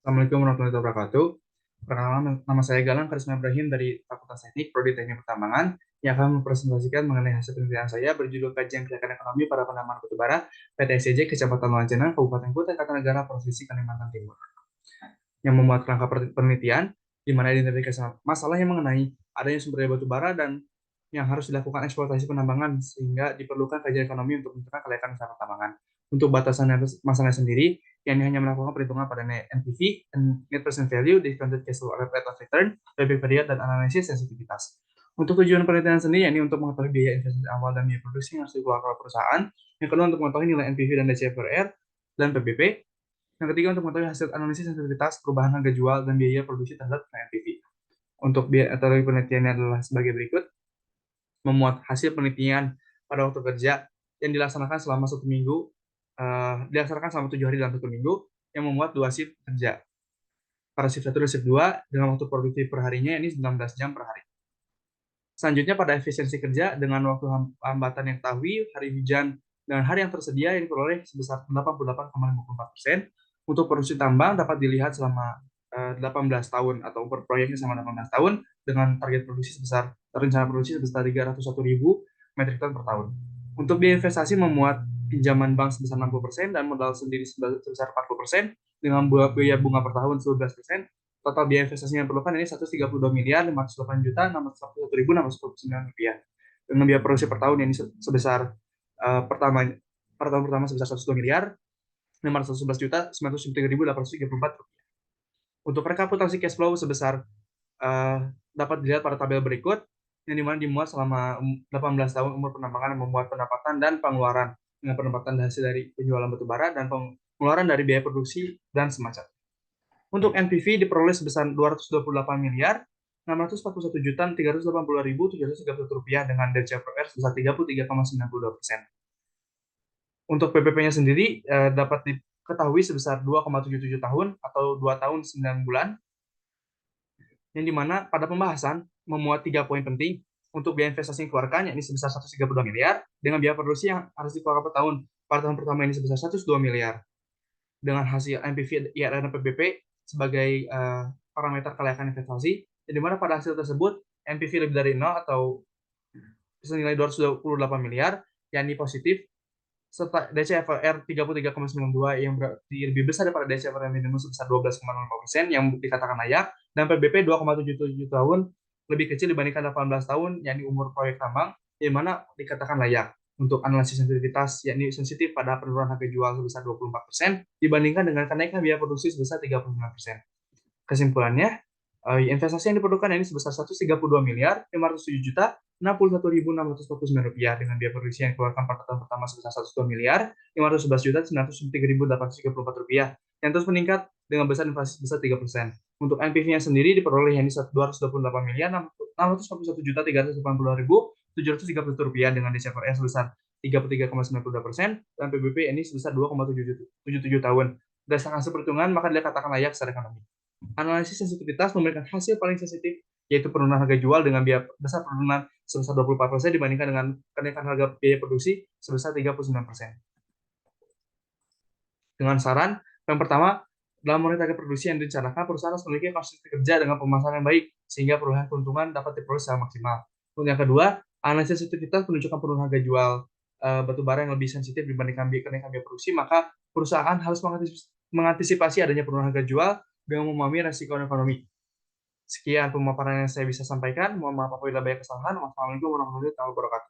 Assalamualaikum warahmatullahi wabarakatuh. Perkenalkan, nama saya Galang Karisma Ibrahim dari Fakultas Teknik Prodi Teknik Pertambangan yang akan mempresentasikan mengenai hasil penelitian saya berjudul Kajian Kelayakan Ekonomi pada Penambangan Batubara PT SCJ Kecamatan Lancenan, Kabupaten Kutai Kartanegara, Provinsi Kalimantan Timur. Yang memuat kerangka penelitian di mana identifikasi masalah yang mengenai adanya sumber daya batubara dan yang harus dilakukan eksploitasi penambangan sehingga diperlukan kajian ekonomi untuk menentukan kelayakan usaha pertambangan. Untuk batasan masalahnya sendiri, yang hanya melakukan perhitungan pada NPV, Net Present Value, Discounted Cash Flow Rate of Return, payback period, dan analisis sensitivitas. Untuk tujuan penelitian sendiri, ini untuk mengetahui biaya investasi awal dan biaya produksi yang harus dikeluarkan oleh perusahaan. Yang kedua, untuk mengetahui nilai NPV dan DCFR dan PBP. Yang ketiga, untuk mengetahui hasil analisis sensitivitas perubahan harga jual dan biaya produksi terhadap NPV. Untuk biaya atau penelitiannya adalah sebagai berikut: memuat hasil penelitian pada waktu kerja yang dilaksanakan selama 1 minggu, dilaksanakan selama 7 hari dalam 1 minggu, yang memuat 2 shift kerja. Pada shift 1 dan shift 2, dengan waktu produktif per harinya ini 19 jam per hari. Selanjutnya pada efisiensi kerja dengan waktu hambatan yang diketahui, hari hujan, dan hari yang tersedia yang diperoleh sebesar 88,54%. Untuk produksi tambang dapat dilihat selama 18 tahun atau per proyeknya selama 18 tahun dengan target produksi sebesar rencana produksi sebesar 301.000 metrik ton per tahun. Untuk biaya investasi memuat pinjaman bank sebesar 60% dan modal sendiri sebesar 40% dengan biaya bunga per tahun 12%. Total biaya investasi yang diperlukan ini 132 miliar 508 juta 641 ribu 629 rupiah. Dengan biaya produksi per tahun ini sebesar per tahun pertama sebesar 102 miliar 511 juta 903 ribu 834 rupiah. Untuk rekapitulasi cash flow sebesar dapat dilihat pada tabel berikut, yang dimana dimuat selama 18 tahun umur penambangan yang memuat pendapatan dan pengeluaran dengan pendapatan hasil dari penjualan batubara dan pengeluaran dari biaya produksi dan semacam. Untuk NPV diperoleh sebesar 228 miliar 641 juta 380 ribu 731 rupiah dengan DCFR sebesar 33,92%. Untuk PPP-nya sendiri dapat diketahui sebesar 2,77 tahun atau 2 tahun 9 bulan, yang dimana pada pembahasan memuat 3 poin penting. Untuk biaya investasi yang dikeluarkan yakni sebesar 132 miliar dengan biaya produksi yang harus dikeluarkan per tahun. Pada tahun pertama ini sebesar 102 miliar dengan hasil NPV, IRR, dan PBP sebagai parameter kelayakan investasi, di mana pada hasil tersebut NPV lebih dari 0 atau senilai 228 miliar, yakni positif, serta DCFR 33,92 yang berarti lebih besar daripada DCFR minimum sebesar 12,05% yang dikatakan layak, dan PBP 2,77 tahun lebih kecil dibandingkan 18 tahun, yakni umur proyek tambang, di mana dikatakan layak. Untuk analisis sensitivitas, yakni sensitif pada penurunan harga jual sebesar 24% dibandingkan dengan kenaikan biaya produksi sebesar 35%. Kesimpulannya, investasi yang diperlukan ini sebesar 132 miliar 507 juta 61.649 rupiah dengan biaya produksi yang dikeluarkan pada tahun pertama sebesar 102 miliar 511 juta 903.834 rupiah yang terus meningkat dengan besar inflasi sebesar 3%. Untuk NPV-nya sendiri diperoleh yakni 228 miliar 641 juta 380.731 rupiah dengan DCFR sebesar 33,92% dan PBB ini sebesar 2,77 tahun. Berdasarkan hasil perhitungan, maka dikatakan layak secara ekonomi. Analisis sensitivitas memberikan hasil paling sensitif, yaitu penurunan harga jual dengan biaya besar penurunan sebesar 24% dibandingkan dengan kenaikan harga biaya produksi sebesar 39%. Dengan saran, yang pertama, dalam monitor harga produksi yang direncanakan, perusahaan harus memiliki konsistensi kerja dengan pemasaran yang baik, sehingga perolehan keuntungan dapat diperoleh secara maksimal. Untuk yang kedua, analisis sensitivitas menunjukkan penurunan harga jual batubara yang lebih sensitif dibandingkan kenaikan biaya produksi, maka perusahaan harus mengantisipasi adanya penurunan harga jual dengan memahami resiko ekonomi. Sekian pemaparan yang saya bisa sampaikan. Mohon maaf apabila banyak kesalahan. Wassalamualaikum warahmatullahi wabarakatuh.